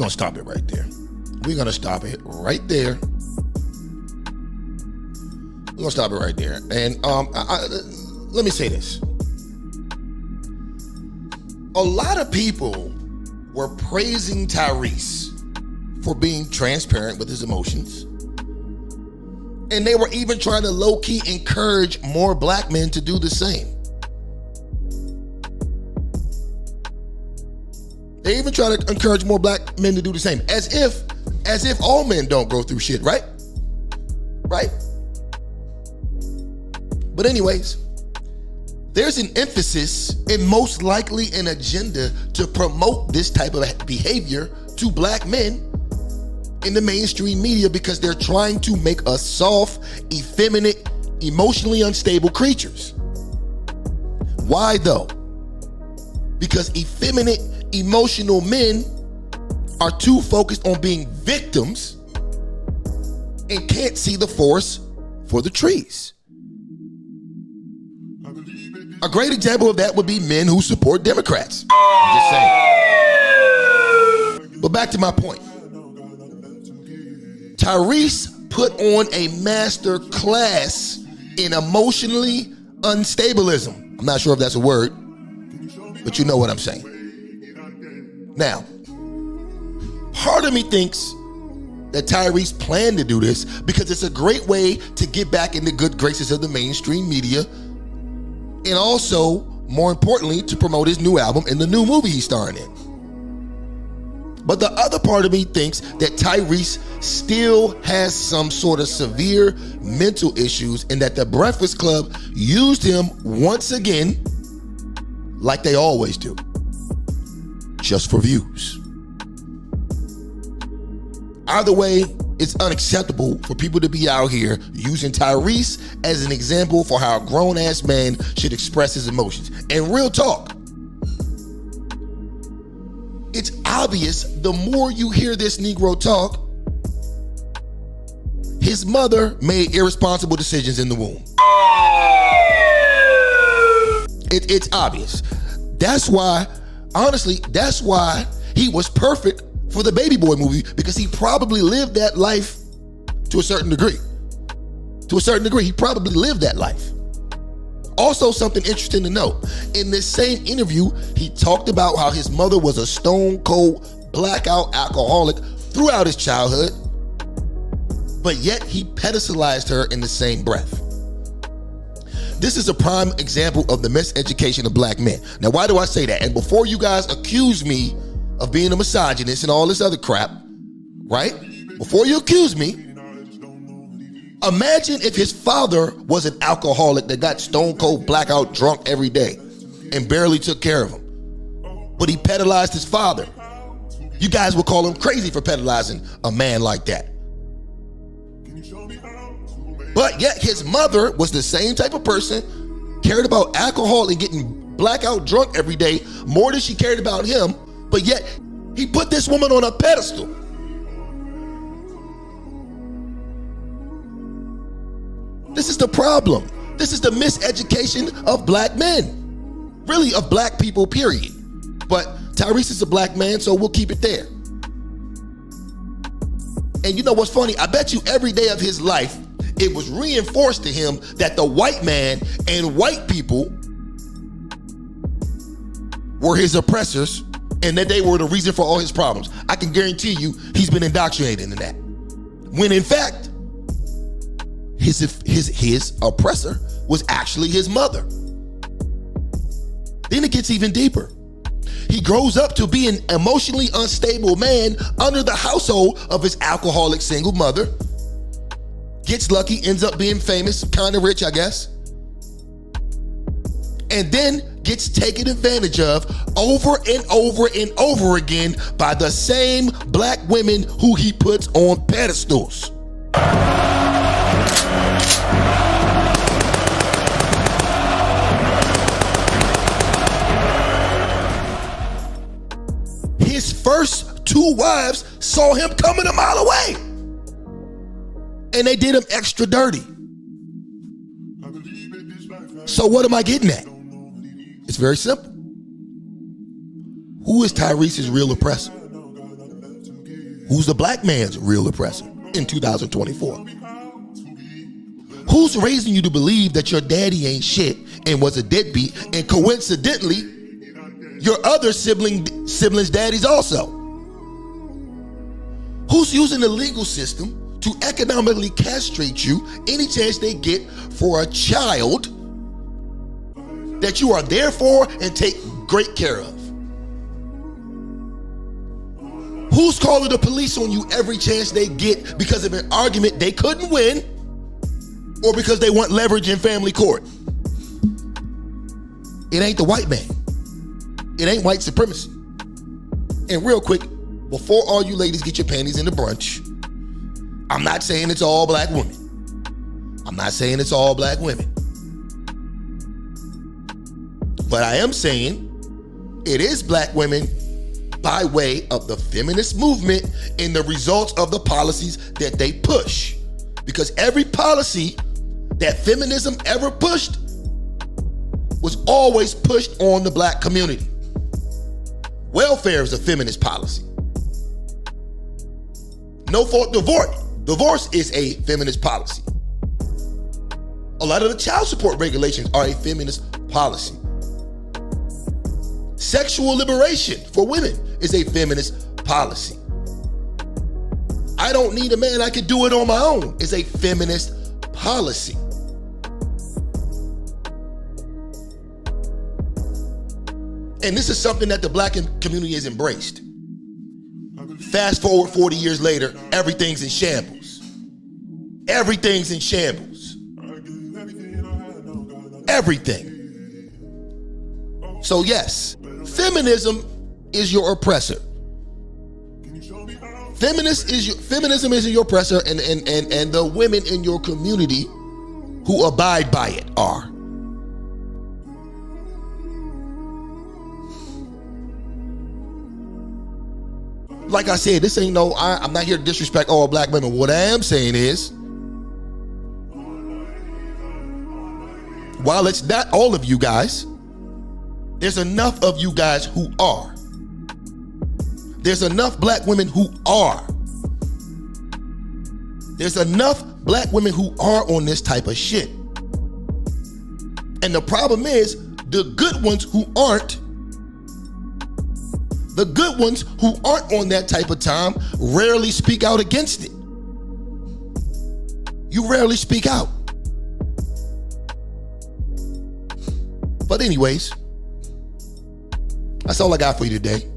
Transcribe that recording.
going to stop it right there. We're going to stop it right there. We're going to stop it right there. And let me say this. A lot of people were praising Tyrese for being transparent with his emotions. And they were even trying to low-key encourage more black men to do the same. They even try to encourage more black men to do the same. As if all men don't go through shit, right? Right? But anyways, there's an emphasis and most likely an agenda to promote this type of behavior to black men in the mainstream media because they're trying to make us soft, effeminate, emotionally unstable creatures. Why though? Because effeminate, emotional men are too focused on being victims and can't see the forest for the trees. A great example of that would be men who support Democrats. Just saying. But back to my point. Tyrese put on a master class in emotionally unstablism. I'm not sure if that's a word, but you know what I'm saying. Now, part of me thinks that Tyrese planned to do this because it's a great way to get back in the good graces of the mainstream media, and also, more importantly, to promote his new album and the new movie he's starring in. But the other part of me thinks that Tyrese still has some sort of severe mental issues and that the Breakfast Club used him once again, like they always do, just for views. Either way, it's unacceptable for people to be out here using Tyrese as an example for how a grown-ass man should express his emotions. And real talk, it's obvious the more you hear this Negro talk, his mother made irresponsible decisions in the womb. It's obvious. That's why, honestly, that's why he was perfect for the Baby Boy movie, because he probably lived that life to a certain degree. To a certain degree, he probably lived that life. Also, something interesting to note, in this same interview, he talked about how his mother was a stone cold blackout alcoholic throughout his childhood, but yet he pedestalized her in the same breath. This is a prime example of the miseducation of black men. Now, why do I say that? And before you guys accuse me of being a misogynist and all this other crap, right? Before you accuse me, imagine if his father was an alcoholic that got stone cold blackout drunk every day and barely took care of him. But he pedalized his father. You guys would call him crazy for pedalizing a man like that. But yet his mother was the same type of person, cared about alcohol and getting blackout drunk every day more than she cared about him. But yet, he put this woman on a pedestal. This is the problem. This is the miseducation of black men. Really, of black people, period. But Tyrese is a black man, so we'll keep it there. And you know what's funny? I bet you every day of his life, it was reinforced to him that the white man and white people were his oppressors, and that they were the reason for all his problems. I can guarantee you he's been indoctrinated in that. When in fact, his oppressor was actually his mother. Then it gets even deeper. He grows up to be an emotionally unstable man under the household of his alcoholic single mother. Gets lucky, ends up being famous, kind of rich, I guess. And then gets taken advantage of over and over and over again by the same black women who he puts on pedestals. His first two wives saw him coming a mile away, and they did him extra dirty. So what am I getting at? It's very simple. Who is Tyrese's real oppressor? Who's the black man's real oppressor in 2024? Who's raising you to believe that your daddy ain't shit and was a deadbeat, and coincidentally, your other siblings' daddies also? Who's using the legal system to economically castrate you any chance they get for a child that you are there for and take great care of? Who's calling the police on you every chance they get because of an argument they couldn't win, or because they want leverage in family court? It ain't the white man. It ain't white supremacy. And real quick, before all you ladies get your panties in the brunch, I'm not saying it's all black women. I'm not saying it's all black women. But I am saying it is black women by way of the feminist movement and the results of the policies that they push. Because every policy that feminism ever pushed was always pushed on the black community. Welfare is a feminist policy. No fault divorce is a feminist policy. A lot of the child support regulations are a feminist policy. Sexual liberation for women is a feminist policy. I don't need a man, I can do it on my own is a feminist policy. And this is something that the black community has embraced. Fast forward 40 years later, everything's in shambles. Everything's in shambles. Everything. So yes, feminism is your oppressor. Feminism is your oppressor, and the women in your community who abide by it are. Like I said, this ain't I'm not here to disrespect all black women. What I am saying is, while it's not all of you guys, there's enough of you guys who are. There's enough black women who are. There's enough black women who are on this type of shit. And the problem is, the good ones who aren't, on that type of time rarely speak out against it. You rarely speak out. But anyways, that's all I got for you today.